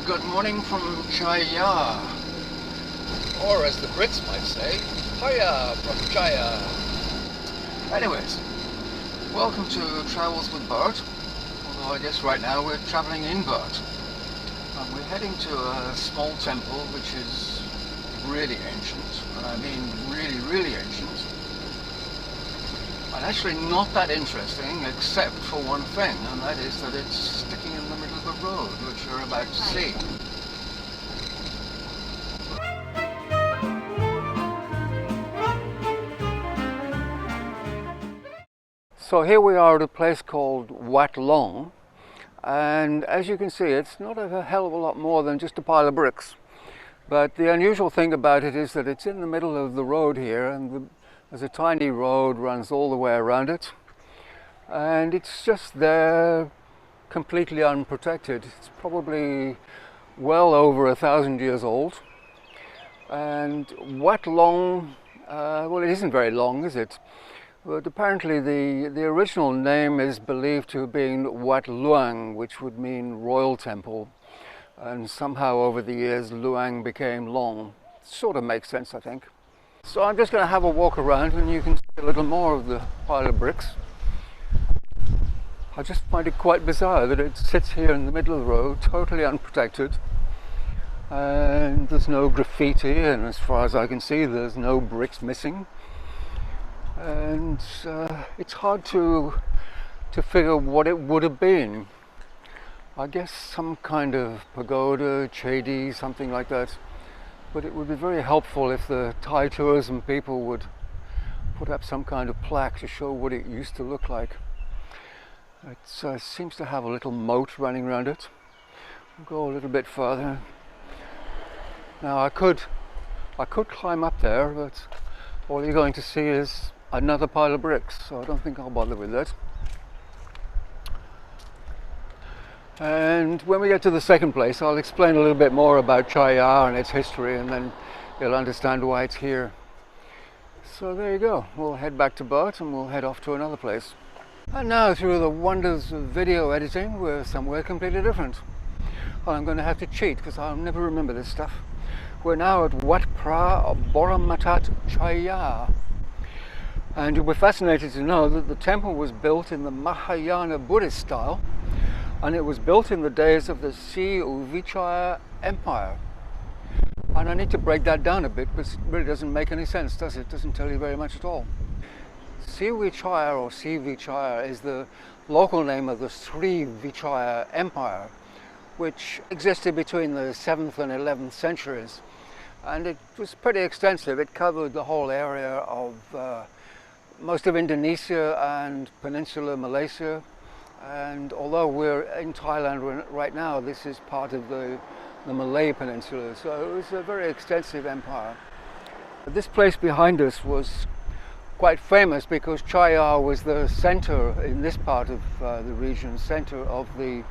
Good morning from Chaiya. Or as the Brits might say, Hiya from Chaiya. Anyways, welcome to Travels with Bert. Although I guess right now we're traveling in Bert. We're heading to a small temple which is really ancient. And I mean really, really ancient. And actually not that interesting except for one thing, and that is that it's sticking in the middle of a road, which you're about to see. So here we are at a place called Wat Long, and as you can see it's not a hell of a lot more than just a pile of bricks. But the unusual thing about it is that it's in the middle of the road here, and there's a tiny road runs all the way around it, and it's just there completely unprotected. It's probably well over 1,000 years old. And Wat Long, well, it isn't very long, is it? But apparently the original name is believed to have been Wat Long, which would mean royal temple, and somehow over the years Luang became Long. Sort of makes sense, I think. So I'm just going to have a walk around and you can see a little more of the pile of bricks. I just find it quite bizarre that it sits here in the middle of the road, totally unprotected, and there's no graffiti, and as far as I can see there's no bricks missing. And it's hard to figure what it would have been. I guess some kind of pagoda, chedi, something like that. But it would be very helpful if the Thai tourism people would put up some kind of plaque to show what it used to look like. It seems to have a little moat running around it. We'll go a little bit further. Now I could climb up there, but all you're going to see is another pile of bricks, so I don't think I'll bother with that. And when we get to the second place, I'll explain a little bit more about Chaiya and its history, and then you'll understand why it's here. So there you go. We'll head back to Bert and we'll head off to another place. And now, through the wonders of video editing, we're somewhere completely different. Well, I'm going to have to cheat because I'll never remember this stuff. We're now at Wat Phra Borommathat Chaiya. And you'll be fascinated to know that the temple was built in the Mahayana Buddhist style, and it was built in the days of the Sriwijaya Empire. And I need to break that down a bit, but it really doesn't make any sense, does it? It doesn't tell you very much at all. Sriwijaya or Sriwijaya is the local name of the Sriwijaya Empire, which existed between the 7th and 11th centuries. And it was pretty extensive. It covered the whole area of most of Indonesia and peninsular Malaysia. And although we're in Thailand right now, this is part of the Malay Peninsula, so it was a very extensive empire. This place behind us was quite famous because Chaiya was the center in this part of the region, center of the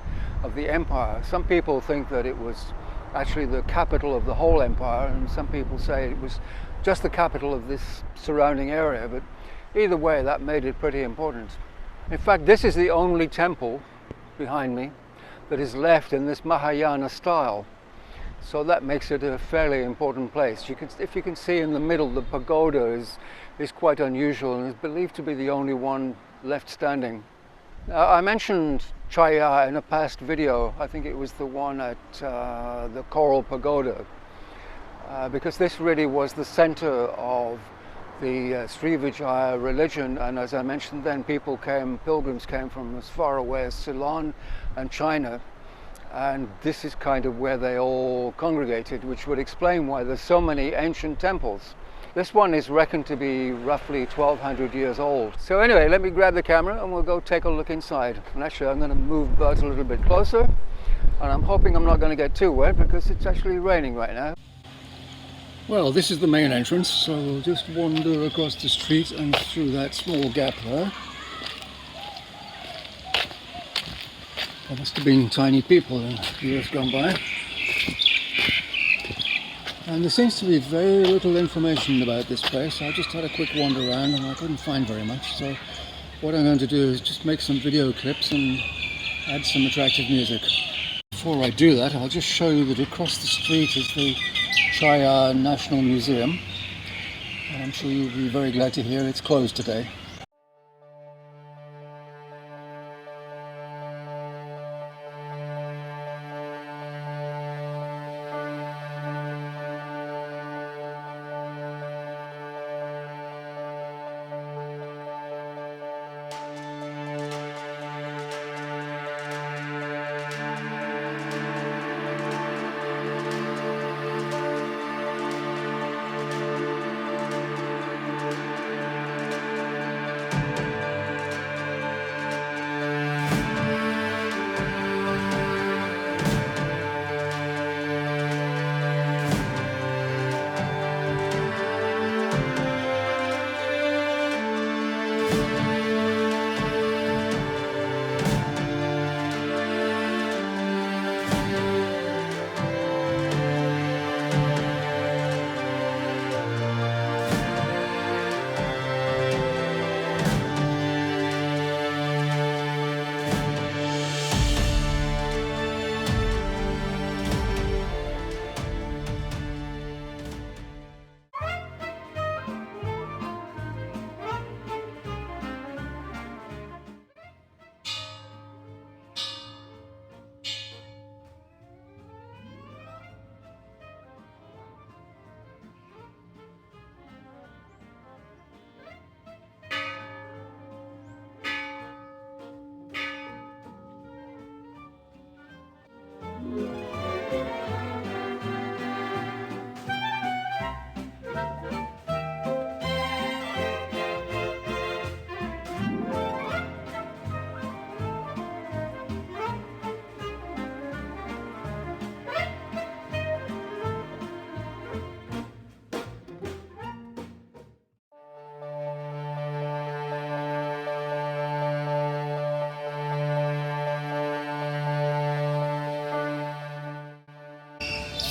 empire. Some people think that it was actually the capital of the whole empire, and some people say it was just the capital of this surrounding area, but either way that made it pretty important. In fact, this is the only temple behind me that is left in this Mahayana style. So that makes it a fairly important place. If you can see in the middle, the pagoda is quite unusual and is believed to be the only one left standing. Now, I mentioned Chaiya in a past video. I think it was the one at the Coral Pagoda, because this really was the center of the Sriwijaya religion, and as I mentioned then, pilgrims came from as far away as Ceylon and China, and this is kind of where they all congregated, which would explain why there's so many ancient temples. This one is reckoned to be roughly 1,200 years old. So anyway, let me grab the camera and we'll go take a look inside. And actually I'm going to move Bert a little bit closer, and I'm hoping I'm not going to get too wet because it's actually raining right now. Well, this is the main entrance, so we'll just wander across the street and through that small gap there. There must have been tiny people in years gone by. And there seems to be very little information about this place. I just had a quick wander around and I couldn't find very much, so what I'm going to do is just make some video clips and add some attractive music. before I do that, I'll just show you that across the street is the Chaiya National Museum. And I'm sure you'll be very glad to hear it's closed today.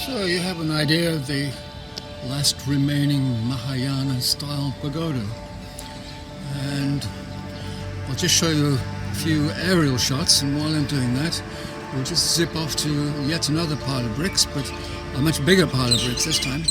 So you have an idea of the last remaining Mahayana-style pagoda, and I'll just show you a few aerial shots, and while I'm doing that we'll just zip off to yet another pile of bricks, but a much bigger pile of bricks this time.